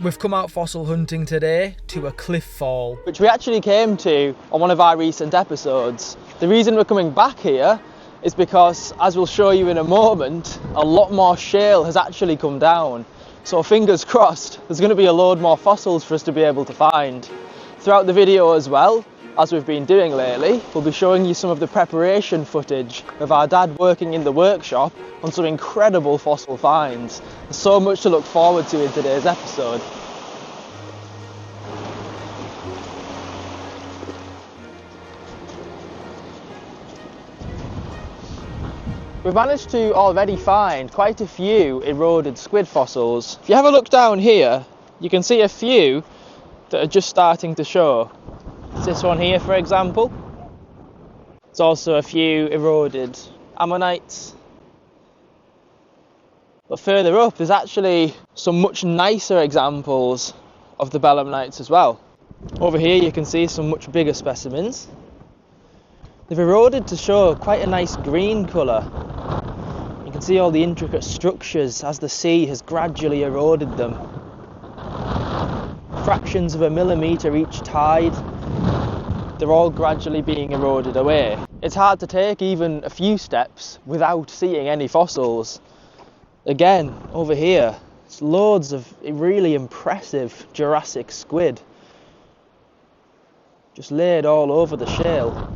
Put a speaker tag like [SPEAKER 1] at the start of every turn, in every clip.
[SPEAKER 1] We've come out fossil hunting today to a cliff fall,
[SPEAKER 2] which we actually came to on one of our recent episodes. The reason we're coming back here is because, as we'll show you in a moment, a lot more shale has actually come down. So fingers crossed, there's going to be a load more fossils for us to be able to find. Throughout the video as well, as we've been doing lately, we'll be showing you some of the preparation footage of our dad working in the workshop on some incredible fossil finds. There's so much to look forward to in today's episode. We've managed to already find quite a few eroded squid fossils. If you have a look down here, you can see a few that are just starting to show. It's this one here, for example. There's also a few eroded Ammonites. But further up, there's actually some much nicer examples of the Belemnites as well. Over here you can see some much bigger specimens. They've eroded to show quite a nice green colour. You can see all the intricate structures as the sea has gradually eroded them. Fractions of a millimetre each tide. They're all gradually being eroded away. It's hard to take even a few steps without seeing any fossils. Again, over here, there's loads of really impressive Jurassic squid. Just laid all over the shale.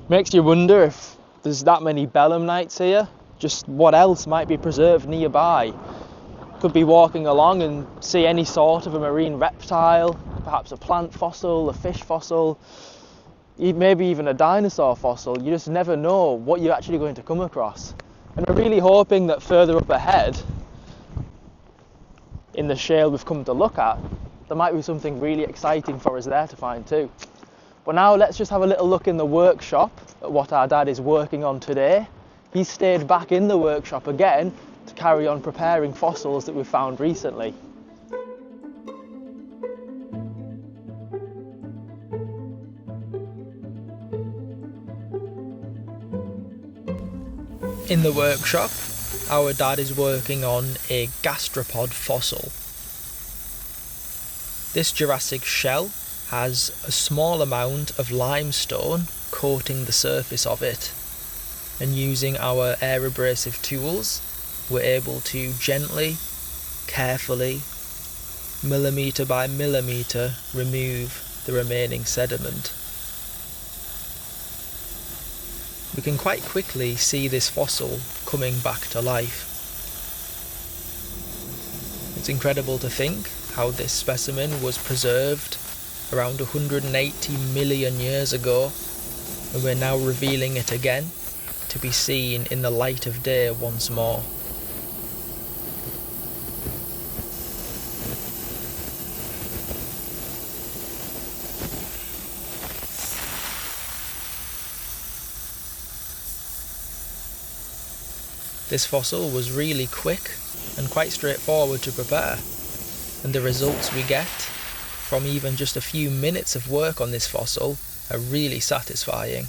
[SPEAKER 2] Makes you wonder if there's that many Belemnites here, just what else might be preserved nearby. Could be walking along and see any sort of a marine reptile, perhaps a plant fossil, a fish fossil, maybe even a dinosaur fossil. You just never know what you're actually going to come across. And we're really hoping that further up ahead, in the shale we've come to look at, there might be something really exciting for us there to find too. But now let's just have a little look in the workshop at what our dad is working on today. He's stayed back in the workshop again to carry on preparing fossils that we've found recently.
[SPEAKER 1] In the workshop, our dad is working on a gastropod fossil. This Jurassic shell has a small amount of limestone coating the surface of it, and using our air abrasive tools we're able to gently, carefully, millimetre by millimetre remove the remaining sediment. We can quite quickly see this fossil coming back to life. It's incredible to think how this specimen was preserved around 180 million years ago, and we're now revealing it again to be seen in the light of day once more. This fossil was really quick and quite straightforward to prepare, and the results we get from even just a few minutes of work on this fossil are really satisfying.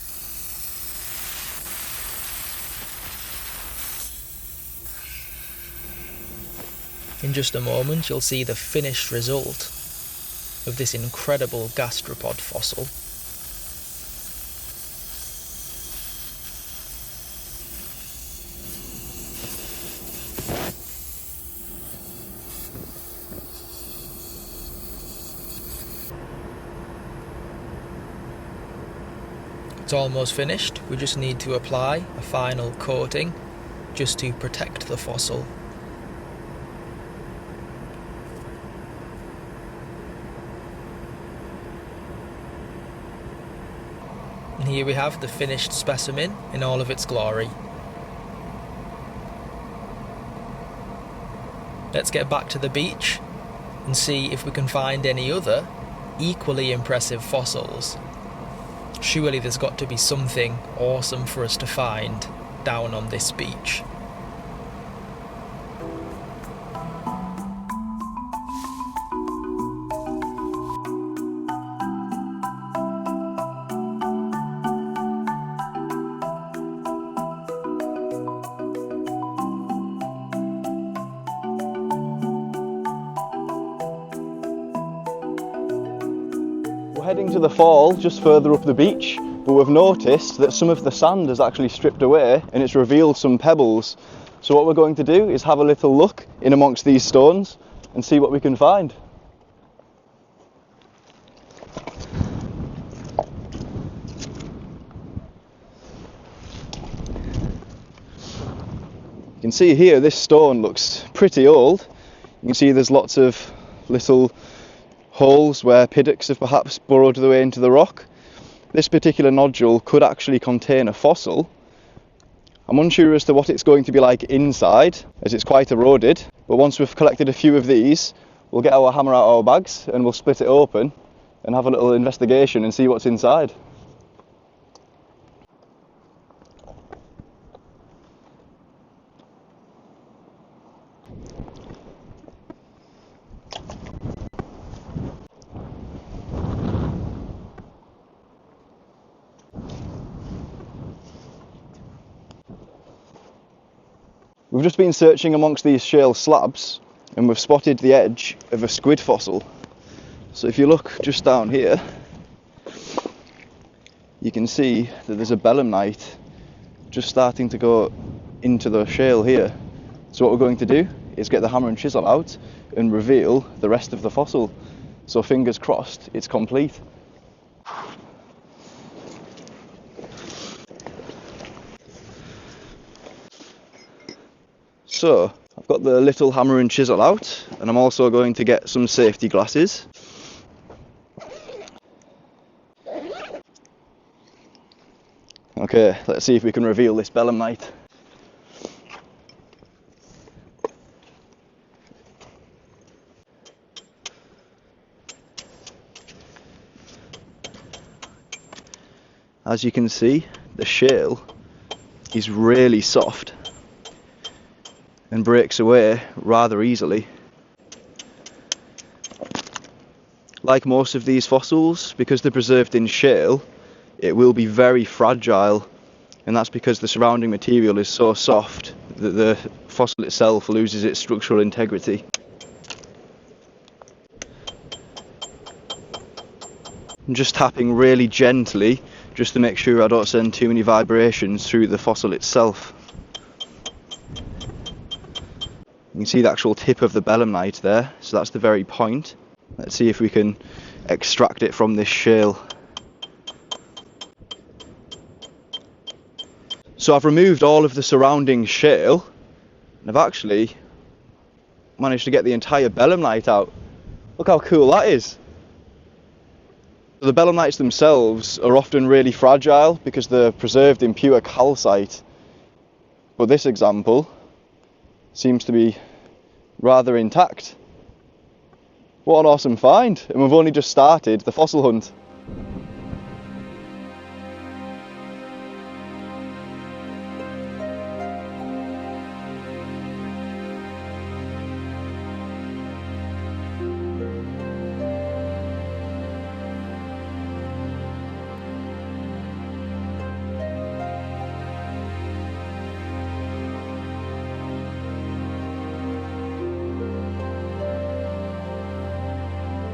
[SPEAKER 1] In just a moment you'll see the finished result of this incredible gastropod fossil. It's almost finished, we just need to apply a final coating just to protect the fossil. And here we have the finished specimen in all of its glory. Let's get back to the beach and see if we can find any other equally impressive fossils. Surely there's got to be something awesome for us to find down on this beach.
[SPEAKER 3] heading to the fall just further up the beach, but we've noticed that some of the sand has actually stripped away and it's revealed some pebbles. So what we're going to do is have a little look in amongst these stones and see what we can find. You can see here this stone looks pretty old. You can see there's lots of little holes where piddocks have perhaps burrowed their way into the rock. This particular nodule could actually contain a fossil. I'm unsure as to what it's going to be like inside, as it's quite eroded, but once we've collected a few of these, we'll get our hammer out of our bags and we'll split it open and have a little investigation and see what's inside. We've just been searching amongst these shale slabs and we've spotted the edge of a squid fossil. So if you look just down here, you can see that there's a belemnite just starting to go into the shale here. So what we're going to do is get the hammer and chisel out and reveal the rest of the fossil. So fingers crossed, it's complete. So, I've got the little hammer and chisel out, and I'm also going to get some safety glasses. Okay, let's see if we can reveal this belemnite. As you can see, the shale is really soft and breaks away rather easily. Like most of these fossils, because they're preserved in shale, it will be very fragile, and that's because the surrounding material is so soft that the fossil itself loses its structural integrity. I'm just tapping really gently just to make sure I don't send too many vibrations through the fossil itself. You can see the actual tip of the belemnite there, so that's the very point. Let's see if we can extract it from this shale. So I've removed all of the surrounding shale, and I've actually managed to get the entire belemnite out. Look how cool that is. The belemnites themselves are often really fragile because they're preserved in pure calcite, but this example seems to be rather intact. What an awesome find, and we've only just started the fossil hunt.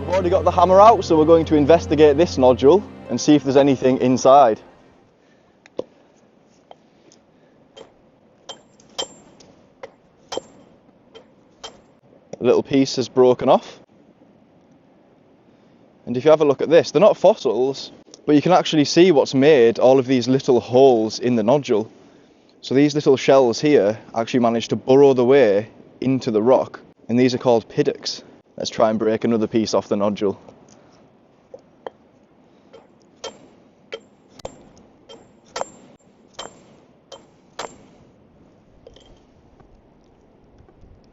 [SPEAKER 3] We've already got the hammer out, so we're going to investigate this nodule and see if there's anything inside. A little piece has broken off. And if you have a look at this, they're not fossils, but you can actually see what's made all of these little holes in the nodule. So these little shells here actually managed to burrow their way into the rock, and these are called piddocks. Let's try and break another piece off the nodule.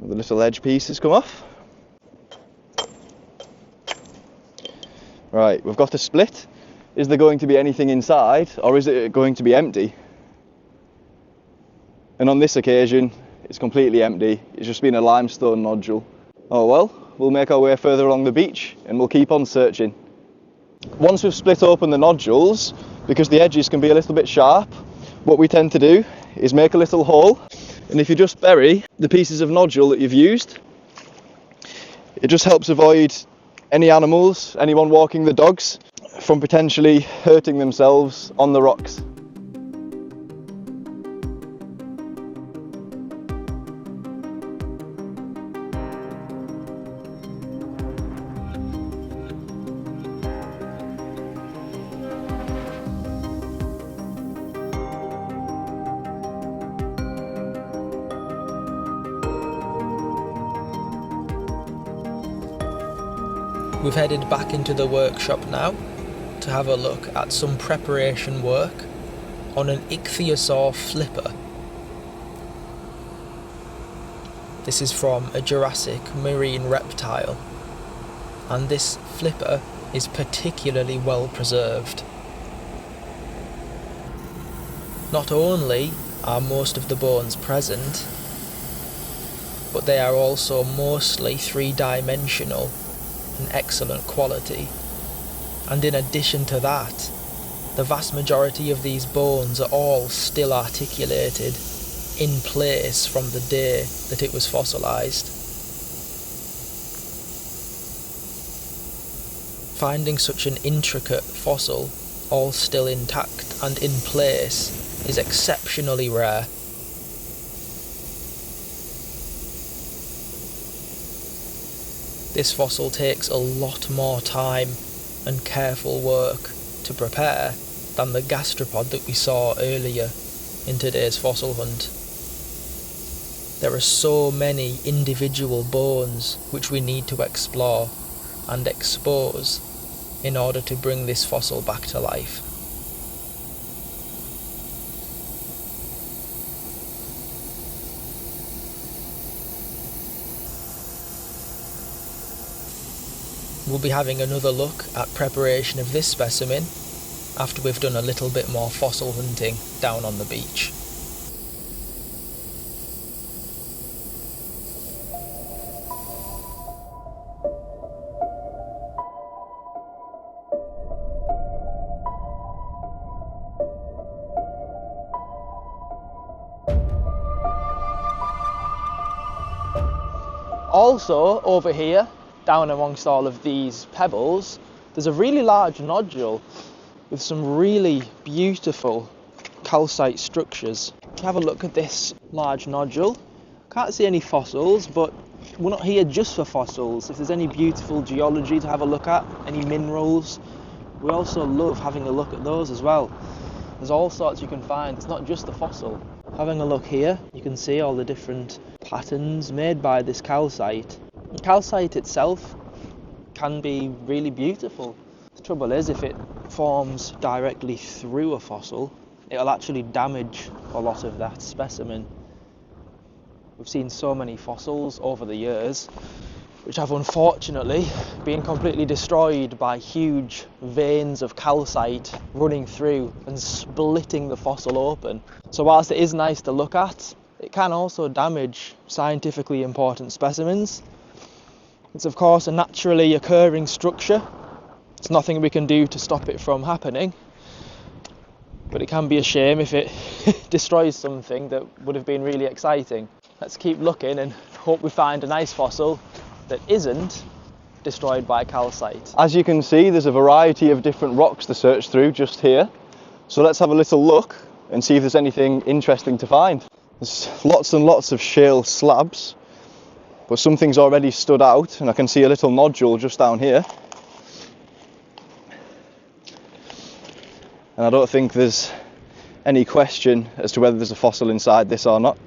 [SPEAKER 3] The little edge piece has come off. Right, we've got a split. Is there going to be anything inside, or is it going to be empty? And on this occasion, it's completely empty. It's just been a limestone nodule. Oh well, we'll make our way further along the beach and we'll keep on searching. Once we've split open the nodules, because the edges can be a little bit sharp, what we tend to do is make a little hole, and if you just bury the pieces of nodule that you've used, it just helps avoid any animals, anyone walking the dogs, from potentially hurting themselves on the rocks.
[SPEAKER 1] We've headed back into the workshop now to have a look at some preparation work on an ichthyosaur flipper. This is from a Jurassic marine reptile, and this flipper is particularly well preserved. Not only are most of the bones present, but they are also mostly three-dimensional and excellent quality. And in addition to that, the vast majority of these bones are all still articulated in place from the day that it was fossilised. Finding such an intricate fossil all still intact and in place is exceptionally rare. This fossil takes a lot more time and careful work to prepare than the gastropod that we saw earlier in today's fossil hunt. There are so many individual bones which we need to explore and expose in order to bring this fossil back to life. We'll be having another look at preparation of this specimen after we've done a little bit more fossil hunting down on the beach.
[SPEAKER 2] Also, over here, down amongst all of these pebbles, there's a really large nodule with some really beautiful calcite structures. Have a look at this large nodule. Can't see any fossils, but we're not here just for fossils. If there's any beautiful geology to have a look at, any minerals, we also love having a look at those as well. There's all sorts you can find, it's not just the fossil. Having a look here, you can see all the different patterns made by this calcite. The calcite itself can be really beautiful. The trouble is, if it forms directly through a fossil, it'll actually damage a lot of that specimen. We've seen so many fossils over the years which have unfortunately been completely destroyed by huge veins of calcite running through and splitting the fossil open. So whilst it is nice to look at, it can also damage scientifically important specimens. It's of course a naturally occurring structure. It's nothing we can do to stop it from happening, but it can be a shame if it destroys something that would have been really exciting. Let's keep looking and hope we find a nice fossil that isn't destroyed by calcite.
[SPEAKER 3] As you can see, there's a variety of different rocks to search through just here. So let's have a little look and see if there's anything interesting to find. There's lots and lots of shale slabs, but something's already stood out, and I can see a little nodule just down here. And I don't think there's any question as to whether there's a fossil inside this or not,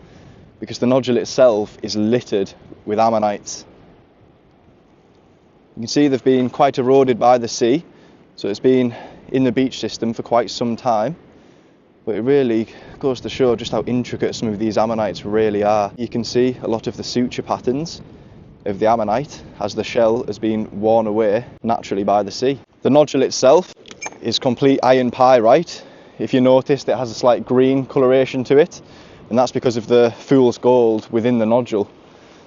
[SPEAKER 3] because the nodule itself is littered with ammonites. You can see they've been quite eroded by the sea, so it's been in the beach system for quite some time. But it really goes to show just how intricate some of these ammonites really are. You can see a lot of the suture patterns of the ammonite as the shell has been worn away naturally by the sea. The nodule itself is complete iron pyrite. If you noticed, it has a slight green coloration to it, and that's because of the fool's gold within the nodule.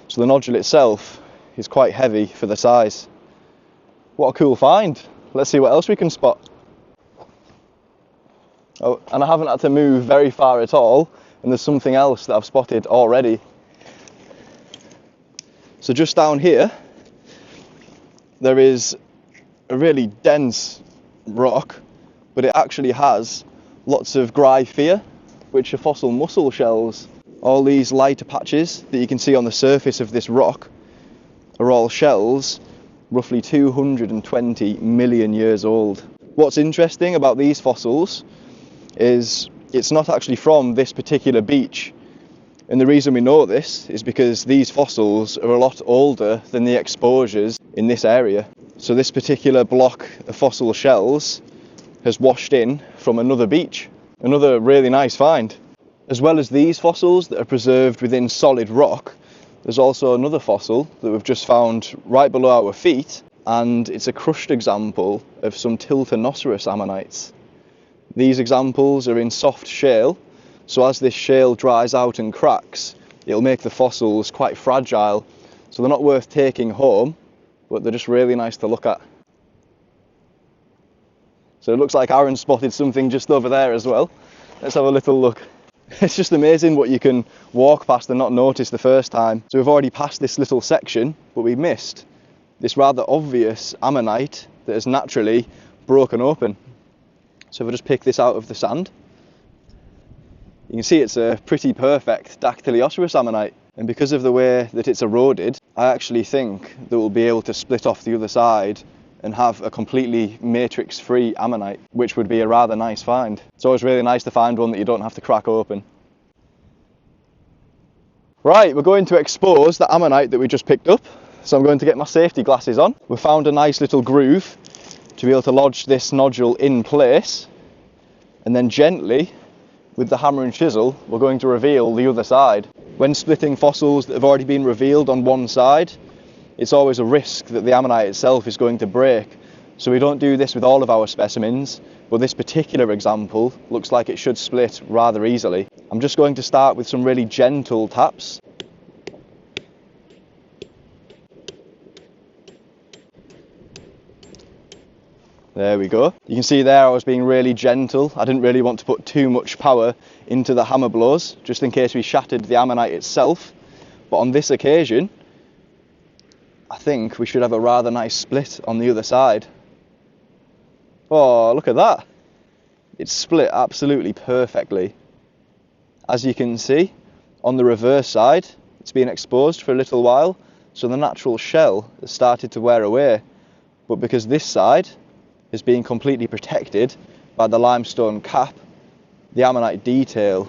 [SPEAKER 3] So the nodule itself is quite heavy for the size. What a cool find. Let's see what else we can spot. Oh, and I haven't had to move very far at all, and there's something else that I've spotted already. So just down here, there is a really dense rock, but it actually has lots of gryphea, which are fossil mussel shells. All these lighter patches that you can see on the surface of this rock are all shells roughly 220 million years old. What's interesting about these fossils is it's not actually from this particular beach, and the reason we know this is because these fossils are a lot older than the exposures in this area. So this particular block of fossil shells has washed in from another beach. Another really nice find. As well as these fossils that are preserved within solid rock, there's also another fossil that we've just found right below our feet, and it's a crushed example of some Tiltonosaurus ammonites. These examples are in soft shale, so as this shale dries out and cracks, it'll make the fossils quite fragile, so they're not worth taking home, but they're just really nice to look at. So it looks like Aaron spotted something just over there as well. Let's have a little look. It's just amazing what you can walk past and not notice the first time. So we've already passed this little section, but we missed this rather obvious ammonite that has naturally broken open. So if I just pick this out of the sand, you can see it's a pretty perfect Dactyliosaurus ammonite. And because of the way that it's eroded, I actually think that we'll be able to split off the other side and have a completely matrix-free ammonite, which would be a rather nice find. It's always really nice to find one that you don't have to crack open. Right, we're going to expose the ammonite that we just picked up, so I'm going to get my safety glasses on. We found a nice little groove to be able to lodge this nodule in place, and then gently, with the hammer and chisel, we're going to reveal the other side. When splitting fossils that have already been revealed on one side, it's always a risk that the ammonite itself is going to break. So we don't do this with all of our specimens, but this particular example looks like it should split rather easily. I'm just going to start with some really gentle taps. There we go. You can see there I was being really gentle. I didn't really want to put too much power into the hammer blows, just in case we shattered the ammonite itself. But on this occasion, I think we should have a rather nice split on the other side. Oh, look at that. It's split absolutely perfectly. As you can see, on the reverse side, it's been exposed for a little while, so the natural shell has started to wear away. But because this side is being completely protected by the limestone cap, the ammonite detail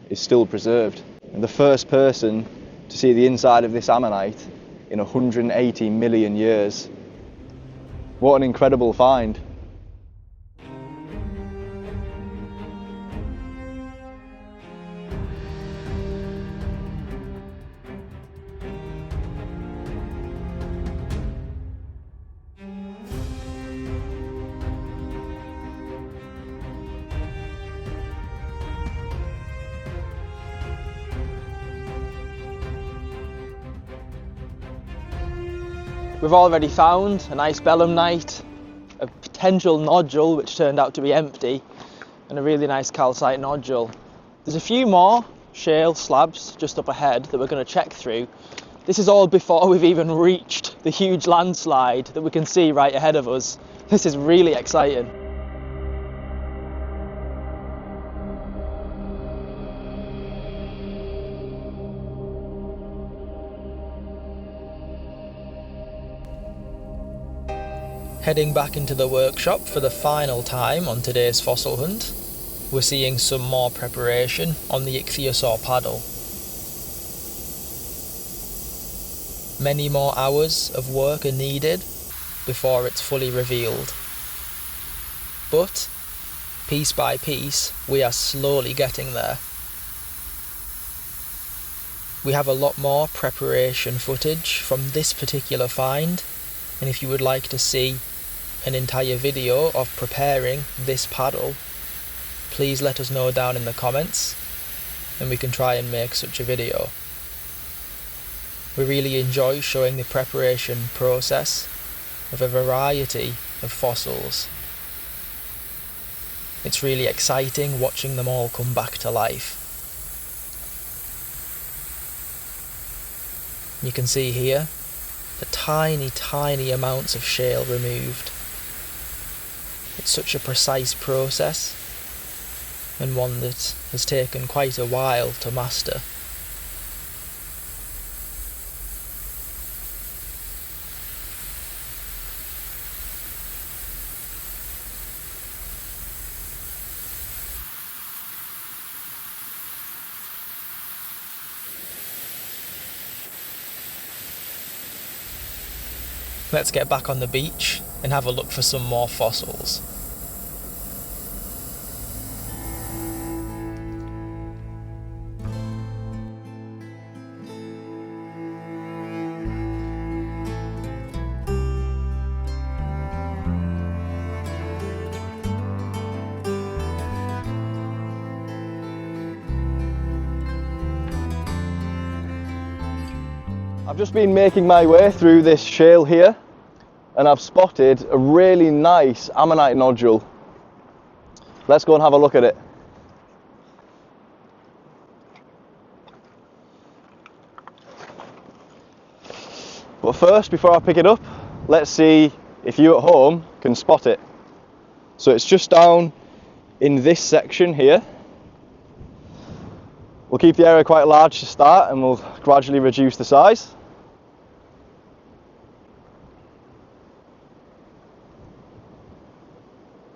[SPEAKER 3] is still preserved. And the first person to see the inside of this ammonite in 180 million years. What an incredible find.
[SPEAKER 2] We've already found a nice belemnite, a potential nodule which turned out to be empty, and a really nice calcite nodule. There's a few more shale slabs just up ahead that we're going to check through. This is all before we've even reached the huge landslide that we can see right ahead of us. This is really exciting.
[SPEAKER 1] Heading back into the workshop for the final time on today's fossil hunt, we're seeing some more preparation on the ichthyosaur paddle. Many more hours of work are needed before it's fully revealed. But, piece by piece, we are slowly getting there. We have a lot more preparation footage from this particular find, and if you would like to see an entire video of preparing this paddle, please let us know down in the comments and we can try and make such a video. We really enjoy showing the preparation process of a variety of fossils. It's really exciting watching them all come back to life. You can see here the tiny amounts of shale removed. It's such a precise process, and one that has taken quite a while to master. Let's get back on the beach and have a look for some more fossils.
[SPEAKER 3] I've just been making my way through this shale here, and I've spotted a really nice ammonite nodule. Let's go and have a look at it. But first, before I pick it up, let's see if you at home can spot it. So it's just down in this section here. We'll keep the area quite large to start, and we'll gradually reduce the size.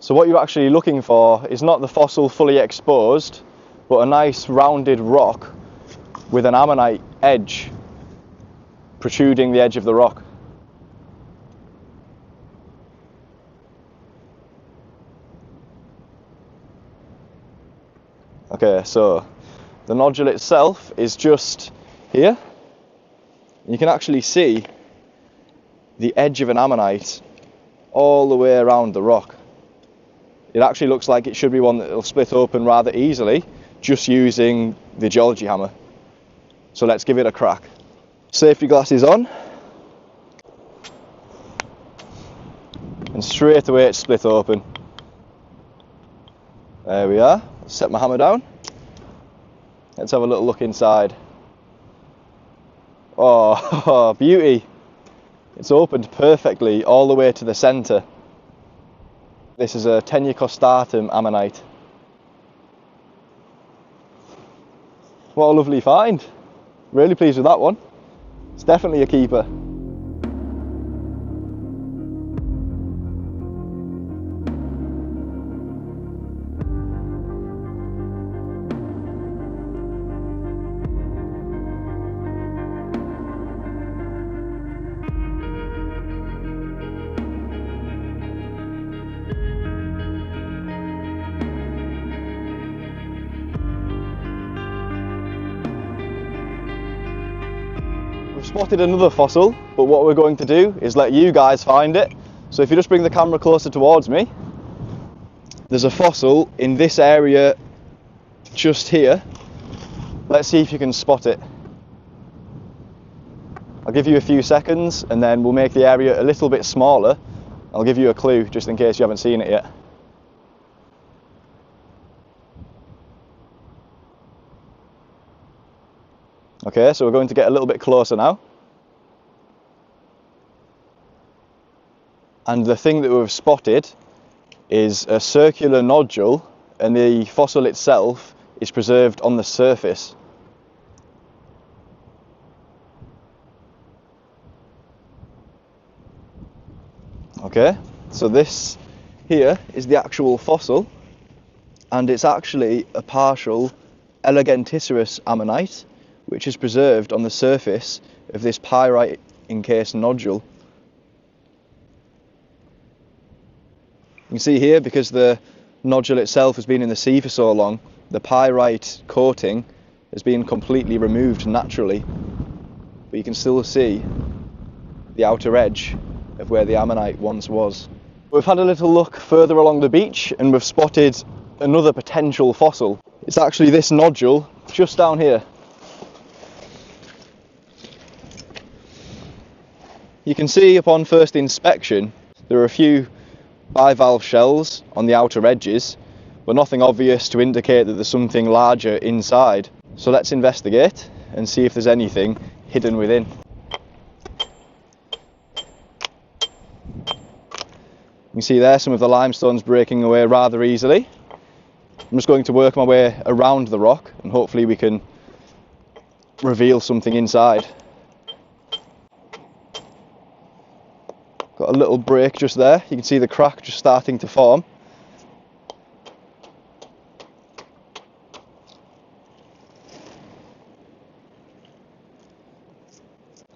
[SPEAKER 3] So what you're actually looking for is not the fossil fully exposed, but a nice rounded rock with an ammonite edge protruding the edge of the rock. Okay, so the nodule itself is just here. You can actually see the edge of an ammonite all the way around the rock. It actually looks like it should be one that will split open rather easily just using the geology hammer. So let's give it a crack. Safety glasses on. And straight away it's split open. There we are. Set my hammer down. Let's have a little look inside. Oh, beauty. It's opened perfectly all the way to the centre. This is a Tenucostatum ammonite. What a lovely find. Really pleased with that one. It's definitely a keeper. We've spotted another fossil, but what we're going to do is let you guys find it. So if you just bring the camera closer towards me, there's a fossil in this area just here. Let's see if you can spot it. I'll give you a few seconds and then we'll make the area a little bit smaller. I'll give you a clue just in case you haven't seen it yet. Okay, so we're going to get a little bit closer now. And the thing that we've spotted is a circular nodule, and the fossil itself is preserved on the surface. Okay, so this here is the actual fossil, and it's actually a partial Eleganticerus ammonite, which is preserved on the surface of this pyrite encased nodule. You can see here, because the nodule itself has been in the sea for so long, the pyrite coating has been completely removed naturally, but you can still see the outer edge of where the ammonite once was. We've had a little look further along the beach and we've spotted another potential fossil. It's actually this nodule just down here. You can see upon first inspection there are a few bivalve shells on the outer edges, but nothing obvious to indicate that there's something larger inside. So let's investigate and see if there's anything hidden within. You can see there some of the limestone's breaking away rather easily. I'm just going to work my way around the rock and hopefully we can reveal something inside. Got a little break just there. You can see the crack just starting to form.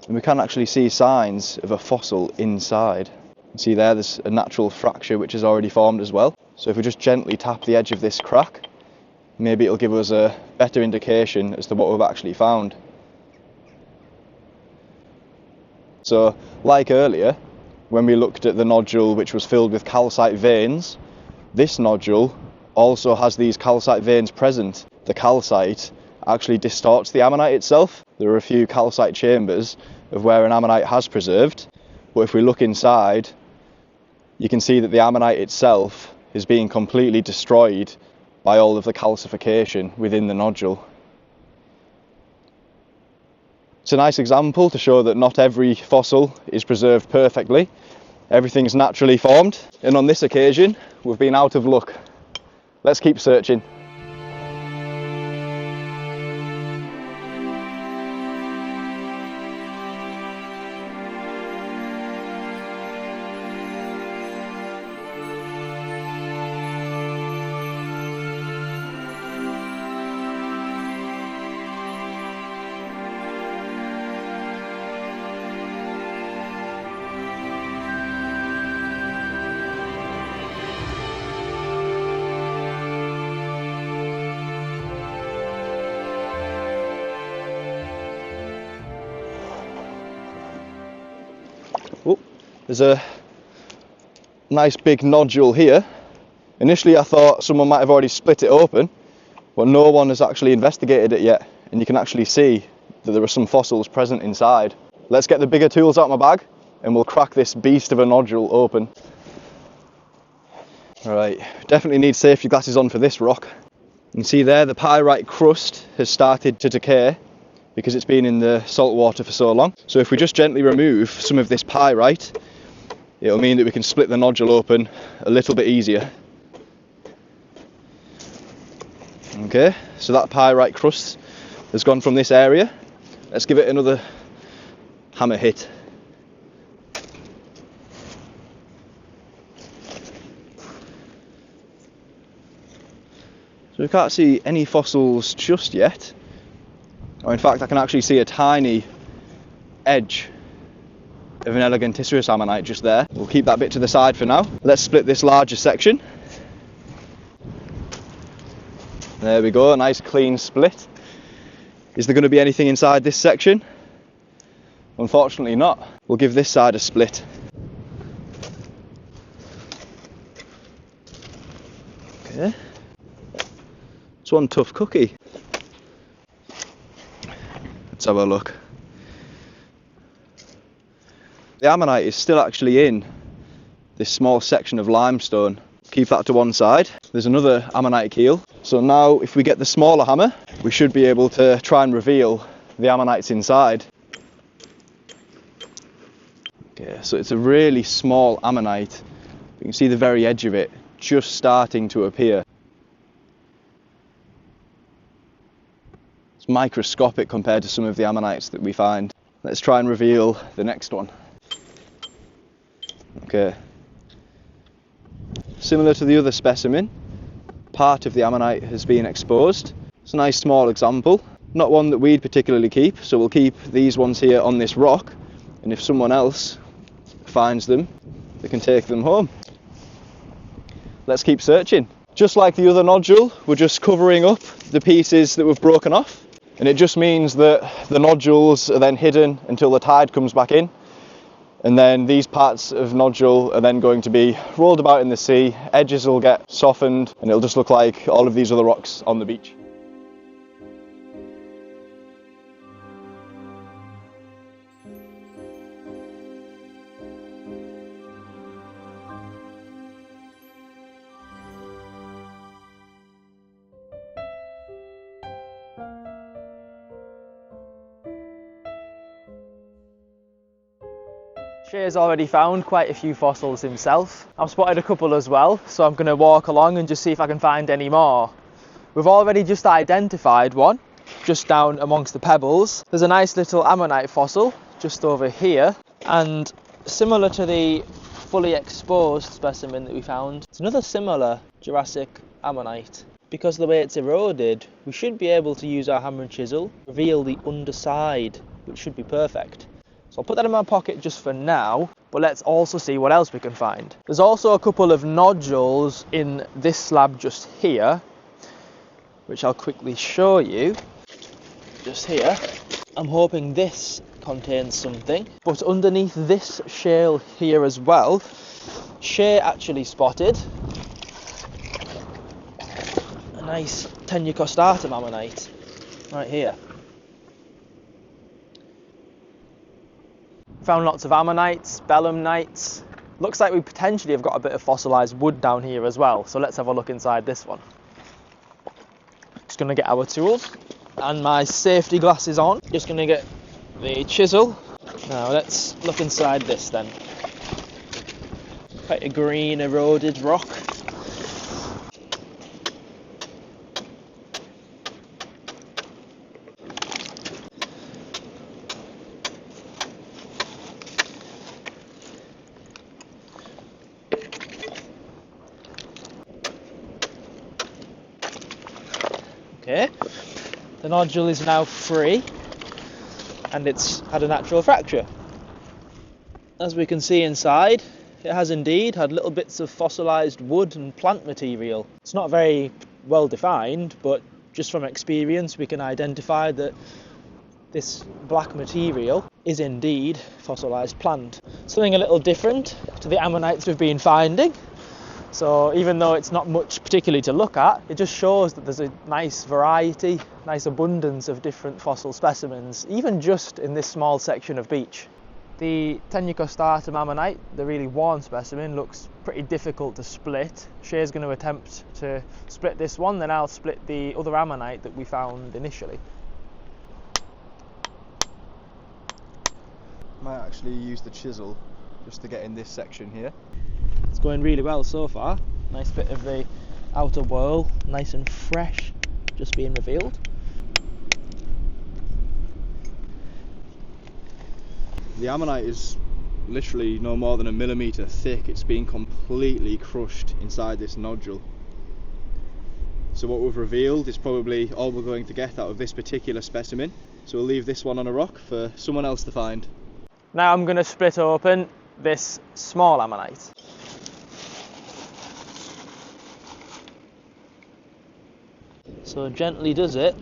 [SPEAKER 3] And we can actually see signs of a fossil inside. You can see there's a natural fracture which has already formed as well. So if we just gently tap the edge of this crack, maybe it'll give us a better indication as to what we've actually found. So, like earlier, when we looked at the nodule which was filled with calcite veins, this nodule also has these calcite veins present. The calcite actually distorts the ammonite itself. There are a few calcite chambers of where an ammonite has preserved, but if we look inside, you can see that the ammonite itself is being completely destroyed by all of the calcification within the nodule. It's a nice example to show that not every fossil is preserved perfectly. Everything's naturally formed, and on this occasion we've been out of luck. Let's keep searching. Oh, there's a nice big nodule here. Initially I thought someone might have already split it open, but no one has actually investigated it yet, and you can actually see that there are some fossils present inside. Let's get the bigger tools out of my bag and we'll crack this beast of a nodule open. Alright, definitely need safety glasses on for this rock. You can see there the pyrite crust has started to decay because it's been in the salt water for so long. So if we just gently remove some of this pyrite, it'll mean that we can split the nodule open a little bit easier. Okay, so that pyrite crust has gone from this area. Let's give it another hammer hit. So we can't see any fossils just yet. Or in fact, I can actually see a tiny edge of an elegantissous ammonite just there. We'll keep that bit to the side for now. Let's split this larger section. There we go, a nice clean split. Is there going to be anything inside this section? Unfortunately not. We'll give this side a split. Okay. It's one tough cookie. Let's have a look. The ammonite is still actually in this small section of limestone. Keep that to one side. There's another ammonite keel. So now if we get the smaller hammer, we should be able to try and reveal the ammonites inside. Okay, so it's a really small ammonite. You can see the very edge of it just starting to appear. It's microscopic compared to some of the ammonites that we find. Let's try and reveal the next one. Okay. Similar to the other specimen, part of the ammonite has been exposed. It's a nice small example, not one that we'd particularly keep, so we'll keep these ones here on this rock, and if someone else finds them, they can take them home. Let's keep searching. Just like the other nodule, we're just covering up the pieces that we've broken off, and it just means that the nodules are then hidden until the tide comes back in. And then these parts of nodule are then going to be rolled about in the sea, edges will get softened, and it'll just look like all of these other rocks on the beach.
[SPEAKER 2] Shay's already found quite a few fossils himself. I've spotted a couple as well, so I'm going to walk along and just see if I can find any more. We've already just identified one, just down amongst the pebbles. There's a nice little ammonite fossil just over here, and similar to the fully exposed specimen that we found, it's another similar Jurassic ammonite. Because of the way it's eroded, we should be able to use our hammer and chisel, reveal the underside, which should be perfect. So I'll put that in my pocket just for now, but let's also see what else we can find. There's also a couple of nodules in this slab just here, which I'll quickly show you. Just here. I'm hoping this contains something, but underneath this shale here as well, Shay actually spotted a nice Tenucostatum ammonite right here. Found lots of ammonites, belemnites. Looks like we potentially have got a bit of fossilised wood down here as well, so let's have a look inside this one. Just going to get our tools and my safety glasses on. Just going to get the chisel. Now let's look inside this then. Quite a green eroded rock. Okay, the nodule is now free and it's had a natural fracture. As we can see inside, it has indeed had little bits of fossilised wood and plant material. It's not very well defined, but just from experience we can identify that this black material is indeed fossilised plant. Something a little different to the ammonites we've been finding. So even though it's not much particularly to look at, it just shows that there's a nice variety, nice abundance of different fossil specimens, even just in this small section of beach. The Tenucostatum ammonite, the really worn specimen, looks pretty difficult to split. Shay's going to attempt to split this one, then I'll split the other ammonite that we found initially.
[SPEAKER 3] Might actually use the chisel just to get in this section here.
[SPEAKER 2] It's going really well so far. Nice bit of the outer whorl, nice and fresh, just being revealed.
[SPEAKER 3] The ammonite is literally no more than a millimetre thick. It's been completely crushed inside this nodule. So what we've revealed is probably all we're going to get out of this particular specimen. So we'll leave this one on a rock for someone else to find.
[SPEAKER 2] Now I'm going to split open this small ammonite. So gently does it.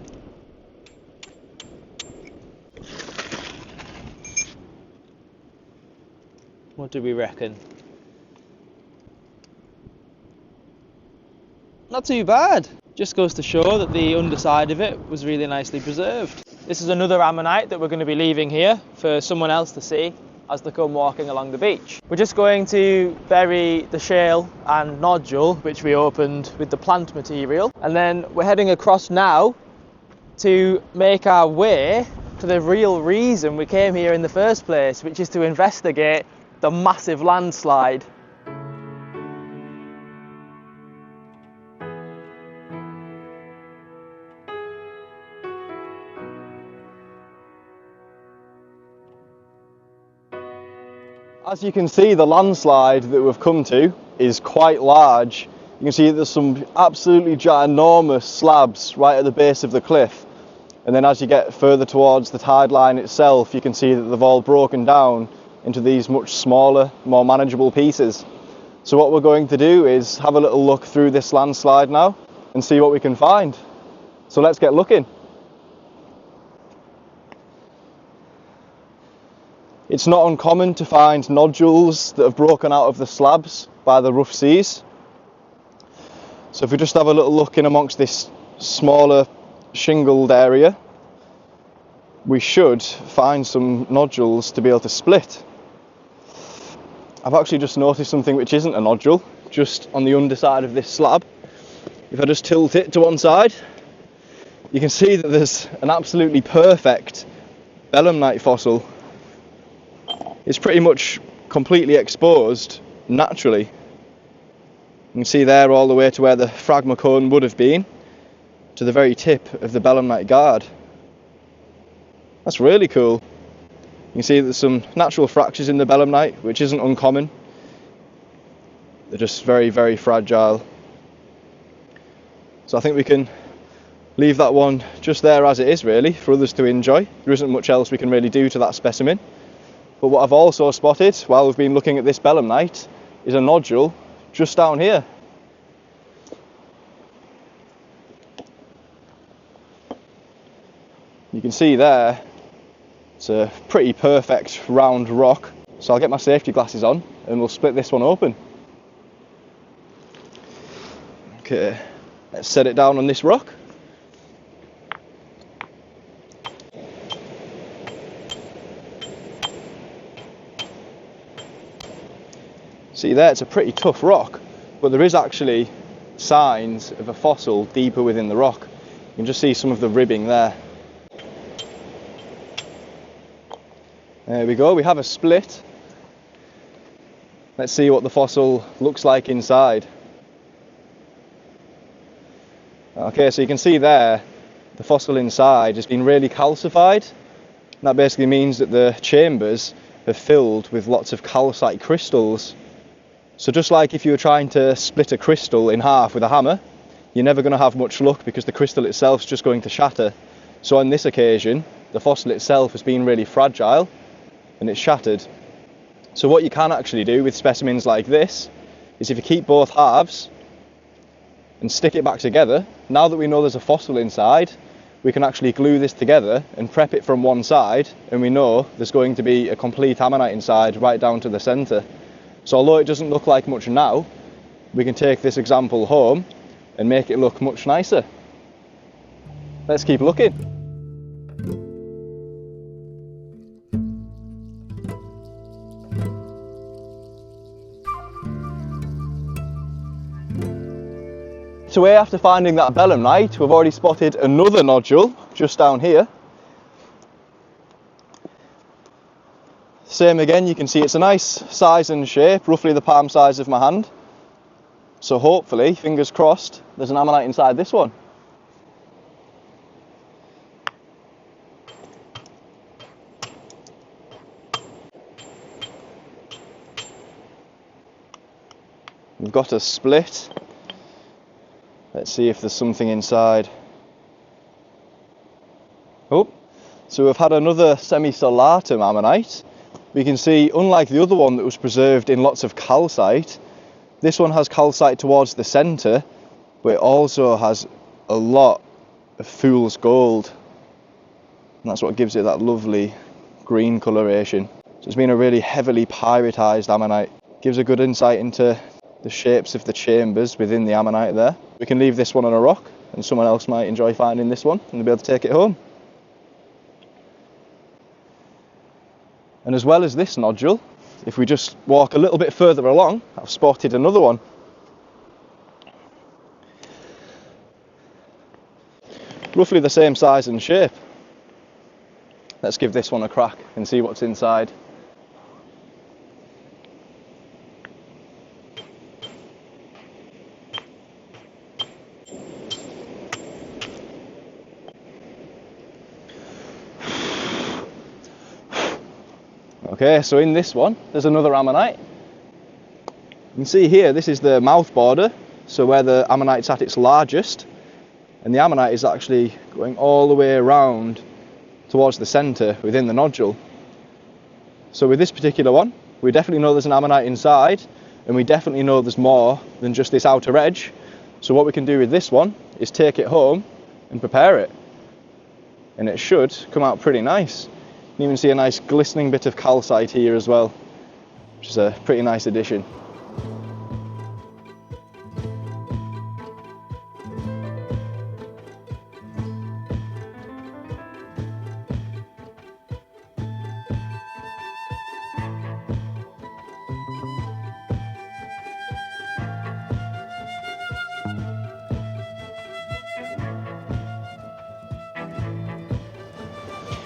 [SPEAKER 2] What do we reckon? Not too bad. Just goes to show that the underside of it was really nicely preserved. This is another ammonite that we're going to be leaving here for someone else to see as they come walking along the beach. We're just going to bury the shale and nodule which we opened with the plant material, and then we're heading across now to make our way to the real reason we came here in the first place, which is to investigate the massive landslide.
[SPEAKER 3] As you can see, the landslide that we've come to is quite large. You can see there's some absolutely ginormous slabs right at the base of the cliff. And then as you get further towards the tide line itself, you can see that they've all broken down into these much smaller, more manageable pieces. So what we're going to do is have a little look through this landslide now and see what we can find. So let's get looking. It's not uncommon to find nodules that have broken out of the slabs by the rough seas. So if we just have a little look in amongst this smaller shingled area, we should find some nodules to be able to split. I've actually just noticed something which isn't a nodule, just on the underside of this slab. If I just tilt it to one side, you can see that there's an absolutely perfect belemnite fossil. It's pretty much completely exposed naturally. You can see there all the way to where the fragma cone would have been, to the very tip of the belemnite guard. That's really cool. You can see there's some natural fractures in the belemnite, which isn't uncommon. They're just very, very fragile. So I think we can leave that one just there as it is, really, for others to enjoy. There isn't much else we can really do to that specimen. But what I've also spotted while we've been looking at this belemnite is a nodule just down here. You can see there, it's a pretty perfect round rock. So I'll get my safety glasses on and we'll split this one open. Okay, let's set it down on this rock. See there, it's a pretty tough rock, but there is actually signs of a fossil deeper within the rock. You can just see some of the ribbing there. There we go, we have a split. Let's see what the fossil looks like inside. Okay, so you can see there, the fossil inside has been really calcified. And that basically means that the chambers are filled with lots of calcite crystals. So just like if you were trying to split a crystal in half with a hammer, you're never going to have much luck because the crystal itself is just going to shatter. So on this occasion, the fossil itself has been really fragile and it's shattered. So what you can actually do with specimens like this is if you keep both halves and stick it back together, now that we know there's a fossil inside, we can actually glue this together and prep it from one side, and we know there's going to be a complete ammonite inside right down to the centre. So although it doesn't look like much now, we can take this example home and make it look much nicer. Let's keep looking. So here, after finding that belemnite, we've already spotted another nodule just down here. Same again, you can see it's a nice size and shape, roughly the palm size of my hand. So hopefully, fingers crossed, there's an ammonite inside this one. We've got a split. Let's see if there's something inside. Oh, so we've had another semi-stellatum ammonite. We can see, unlike the other one that was preserved in lots of calcite, this one has calcite towards the centre, but it also has a lot of fool's gold. And that's what gives it that lovely green coloration. So it's been a really heavily pyritised ammonite. Gives a good insight into the shapes of the chambers within the ammonite there. We can leave this one on a rock and someone else might enjoy finding this one and they'll be able to take it home. And as well as this nodule, if we just walk a little bit further along, I've spotted another one. Roughly the same size and shape. Let's give this one a crack and see what's inside. Okay, so in this one, there's another ammonite. You can see here, this is the mouth border, so where the ammonite's at its largest, and the ammonite is actually going all the way around towards the centre within the nodule. So with this particular one, we definitely know there's an ammonite inside, and we definitely know there's more than just this outer edge. So what we can do with this one is take it home and prepare it, and it should come out pretty nice. You can even see a nice glistening bit of calcite here as well, which is a pretty nice addition.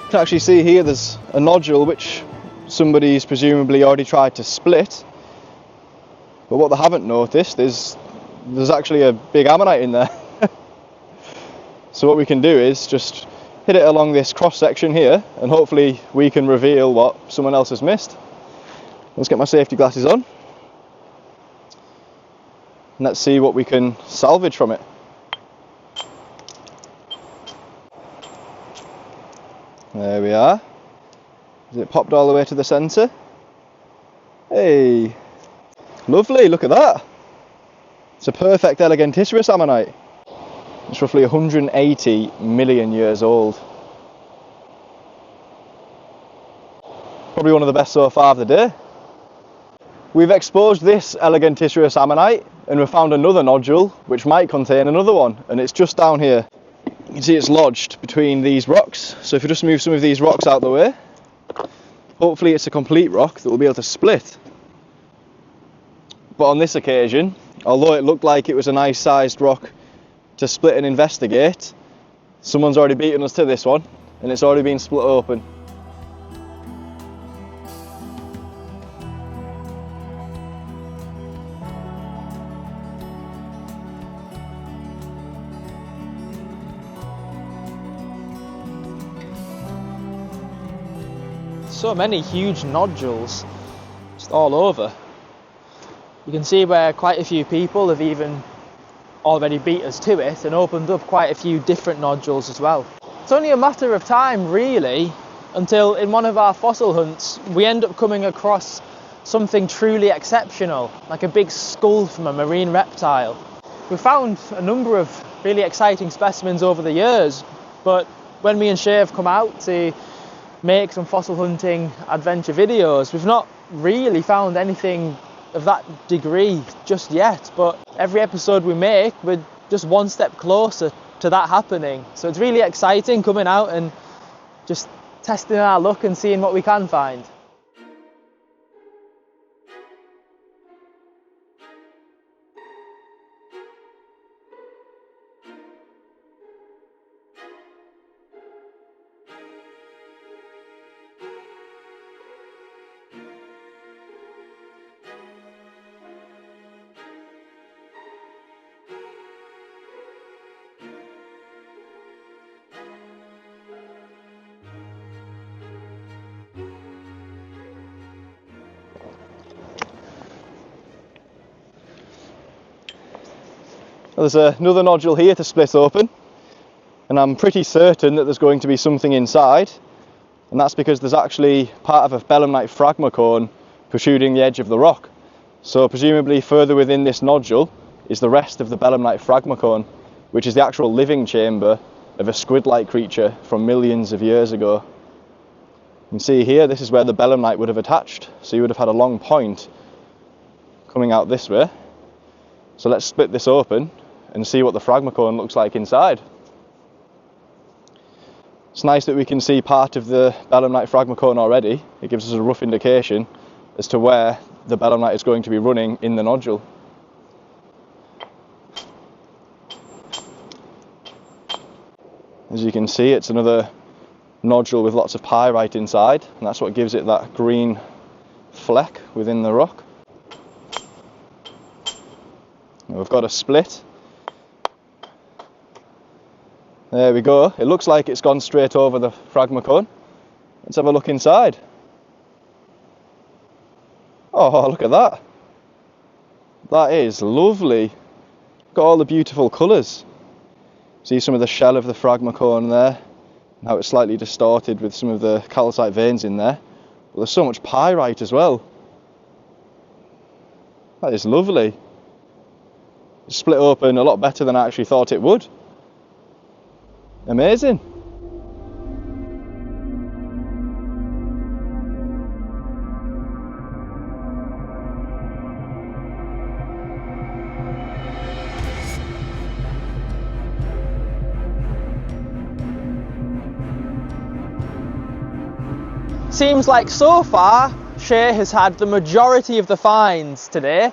[SPEAKER 3] You can actually see here there's a nodule which somebody's presumably already tried to split. But what they haven't noticed is there's actually a big ammonite in there. So what we can do is just hit it along this cross section here, and hopefully we can reveal what someone else has missed. Let's get my safety glasses on. And let's see what we can salvage from it. There we are. Has it popped all the way to the centre? Hey! Lovely, look at that! It's a perfect Elegantissima ammonite. It's roughly 180 million years old. Probably one of the best so far of the day. We've exposed this Elegantissima ammonite and we've found another nodule which might contain another one, and it's just down here. You can see it's lodged between these rocks, so if you just move some of these rocks out of the way, hopefully it's a complete rock that will be able to split. But on this occasion, although it looked like it was a nice sized rock to split and investigate, someone's already beaten us to this one and it's already been split open.
[SPEAKER 2] So many huge nodules just all over. You can see where quite a few people have even already beat us to it and opened up quite a few different nodules as well. It's only a matter of time really until in one of our fossil hunts we end up coming across something truly exceptional, like a big skull from a marine reptile. We've found a number of really exciting specimens over the years, but when me and Shay have come out to make some fossil hunting adventure videos, we've not really found anything of that degree just yet, but every episode we make we're just one step closer to that happening. So it's really exciting coming out and just testing our luck and seeing what we can find.
[SPEAKER 3] There's another nodule here to split open, and I'm pretty certain that there's going to be something inside, and that's because there's actually part of a belemnite fragma cone protruding the edge of the rock. So presumably further within this nodule is the rest of the belemnite fragma cone, which is the actual living chamber of a squid-like creature from millions of years ago. You can see here, this is where the belemnite would have attached, so you would have had a long point coming out this way. So let's split this open and see what the fragma cone looks like inside. It's nice that we can see part of the belemnite fragma cone already. It gives us a rough indication as to where the belemnite is going to be running in the nodule. As you can see, it's another nodule with lots of pyrite inside, and that's what gives it that green fleck within the rock. Now we've got a split. There we go. It looks like it's gone straight over the fragma cone. Let's have a look inside. Oh, look at that. That is lovely. Got all the beautiful colours. See some of the shell of the fragma cone there, and how it's slightly distorted with some of the calcite veins in there. But there's so much pyrite as well. That is lovely. It's split open a lot better than I actually thought it would. Amazing.
[SPEAKER 2] Seems like so far Shay has had the majority of the finds today.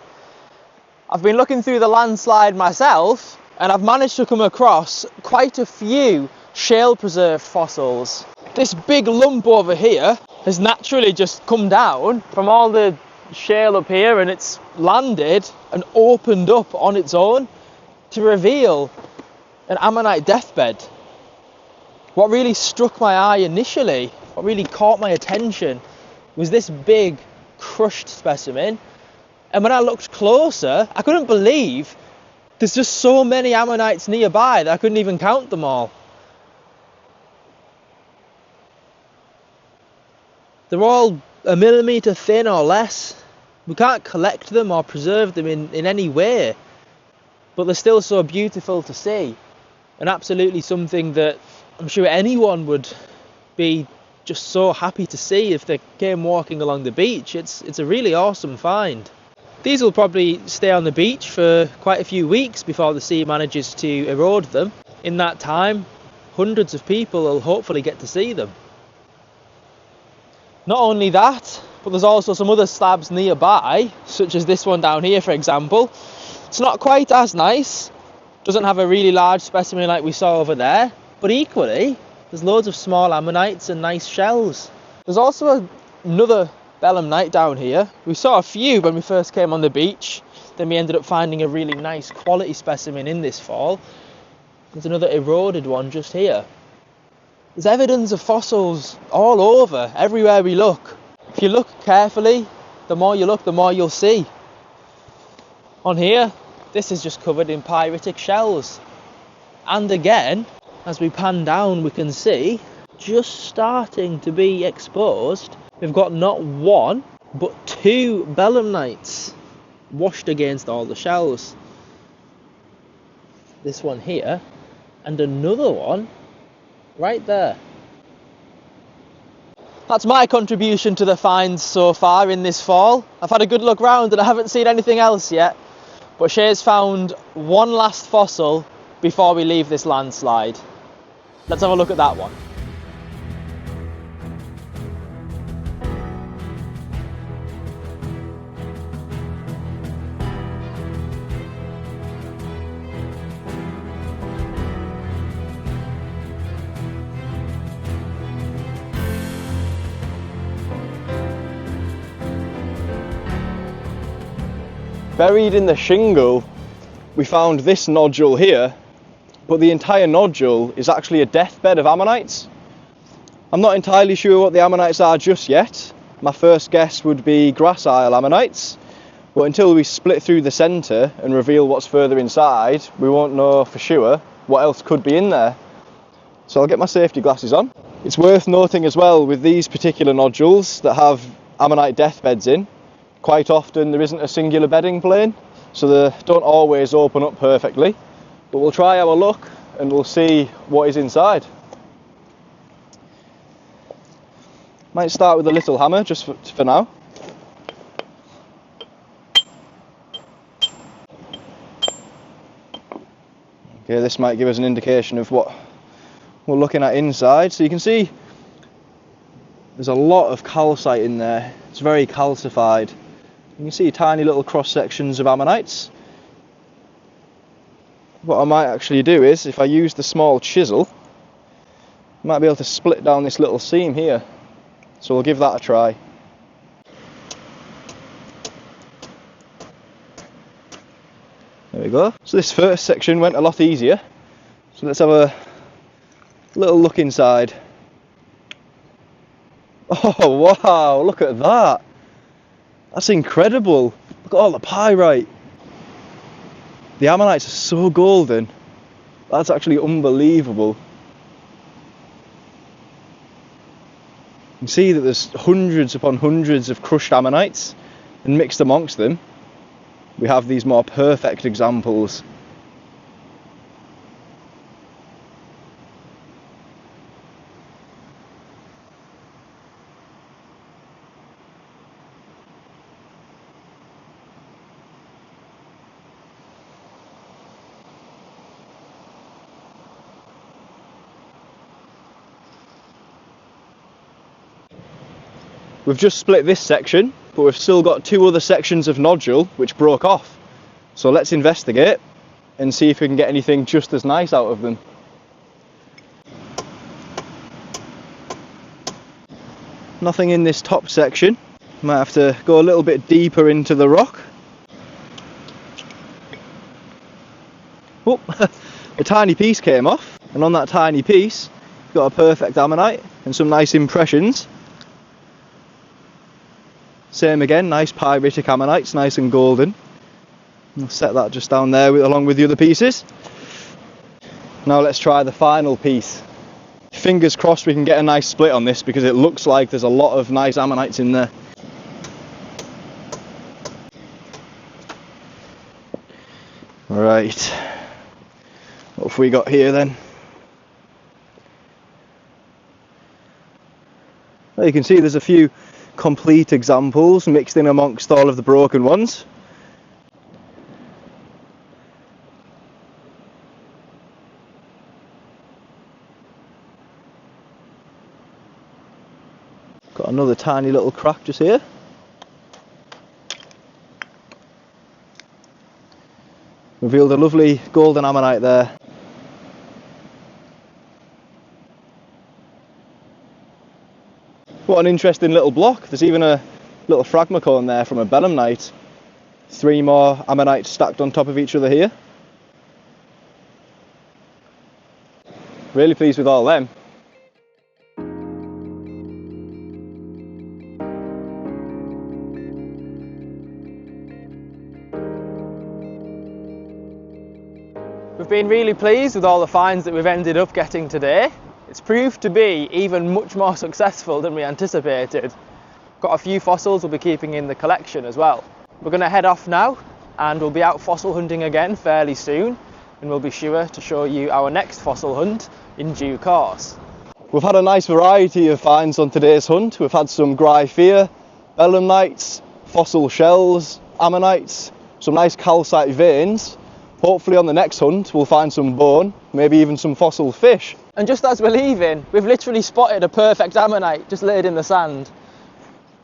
[SPEAKER 2] I've been looking through the landslide myself, and I've managed to come across quite a few shale preserved fossils. This big lump over here has naturally just come down from all the shale up here, and it's landed and opened up on its own to reveal an ammonite deathbed. What really struck my eye initially, what really caught my attention, was this big crushed specimen. And when I looked closer, I couldn't believe there's just so many ammonites nearby that I couldn't even count them all. They're all a millimetre thin or less. We can't collect them or preserve them in any way, but they're still so beautiful to see, and absolutely something that I'm sure anyone would be just so happy to see if they came walking along the beach. It's a really awesome find. These will probably stay on the beach for quite a few weeks before the sea manages to erode them. In that time, hundreds of people will hopefully get to see them. Not only that, but there's also some other slabs nearby, such as this one down here, for example. It's not quite as nice, doesn't have a really large specimen like we saw over there, but equally, there's loads of small ammonites and nice shells. There's also another belemnite down here. We saw a few when we first came on the beach, then we ended up finding a really nice quality specimen in this fall. There's another eroded one just here. There's evidence of fossils all over, everywhere we look. If you look carefully, the more you look, the more you'll see. On here, this is just covered in pyritic shells. And again, as we pan down, we can see, just starting to be exposed, we've got not one, but two belemnites washed against all the shells. This one here, and another one right there. That's my contribution to the finds so far in this fall. I've had a good look round and I haven't seen anything else yet, but Shay's found one last fossil before we leave this landslide. Let's have a look at that one.
[SPEAKER 3] Buried in the shingle, we found this nodule here, but the entire nodule is actually a deathbed of ammonites. I'm not entirely sure what the ammonites are just yet. My first guess would be gracile ammonites, but until we split through the centre and reveal what's further inside, we won't know for sure what else could be in there. So I'll get my safety glasses on. It's worth noting as well, with these particular nodules that have ammonite deathbeds in, quite often there isn't a singular bedding plane, so they don't always open up perfectly. But we'll try our luck and we'll see what is inside. Might start with a little hammer just for now. Okay, this might give us an indication of what we're looking at inside. So you can see there's a lot of calcite in there. It's very calcified. You can see tiny little cross sections of ammonites. What I might actually do is, if I use the small chisel, I might be able to split down this little seam here. So we'll give that a try. There we go. So this first section went a lot easier. So let's have a little look inside. Oh wow, look at that. That's incredible. Look at all the pyrite. The ammonites are so golden. That's actually unbelievable. You can see that there's hundreds upon hundreds of crushed ammonites, and mixed amongst them we have these more perfect examples. We've just split this section, but we've still got two other sections of nodule which broke off. So let's investigate and see if we can get anything just as nice out of them. nothing in this top section. Might have to go a little bit deeper into the rock. Oh, a tiny piece came off, and on that tiny piece got a perfect ammonite and some nice impressions. Same again, nice pyritic ammonites, nice and golden. I'll set that just down there along with the other pieces. Now let's try the final piece. Fingers crossed we can get a nice split on this, because it looks like there's a lot of nice ammonites in there. Right, what have we got here then? Well, you can see there's a few complete examples mixed in amongst all of the broken ones. Got another tiny little crack just here. Revealed a lovely golden ammonite there. What an interesting little block. There's even a little phragmocone there from a belemnite. 3 more ammonites stacked on top of each other here. Really pleased with all them.
[SPEAKER 2] We've been really pleased with all the finds that we've ended up getting today. It's proved to be even much more successful than we anticipated. Got a few fossils we'll be keeping in the collection as well. We're going to head off now, and we'll be out fossil hunting again fairly soon, and we'll be sure to show you our next fossil hunt in due course.
[SPEAKER 3] We've had a nice variety of finds on today's hunt. We've had some gryphea, belemnites, fossil shells, ammonites, some nice calcite veins. Hopefully on the next hunt we'll find some bone, maybe even some fossil fish.
[SPEAKER 2] And just as we're leaving, we've literally spotted a perfect ammonite just laid in the sand.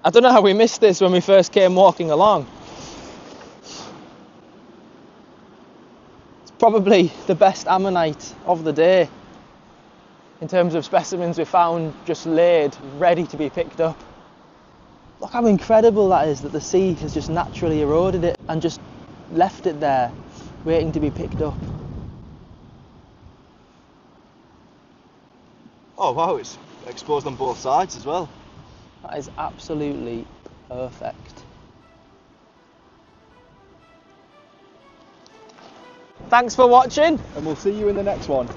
[SPEAKER 2] I don't know how we missed this when we first came walking along. It's probably the best ammonite of the day in terms of specimens we found just laid, ready to be picked up. Look how incredible that is, that the sea has just naturally eroded it and just left it there, waiting to be picked up.
[SPEAKER 3] Oh wow, it's exposed on both sides as well.
[SPEAKER 2] That is absolutely perfect. Thanks for watching.
[SPEAKER 3] And we'll see you in the next one.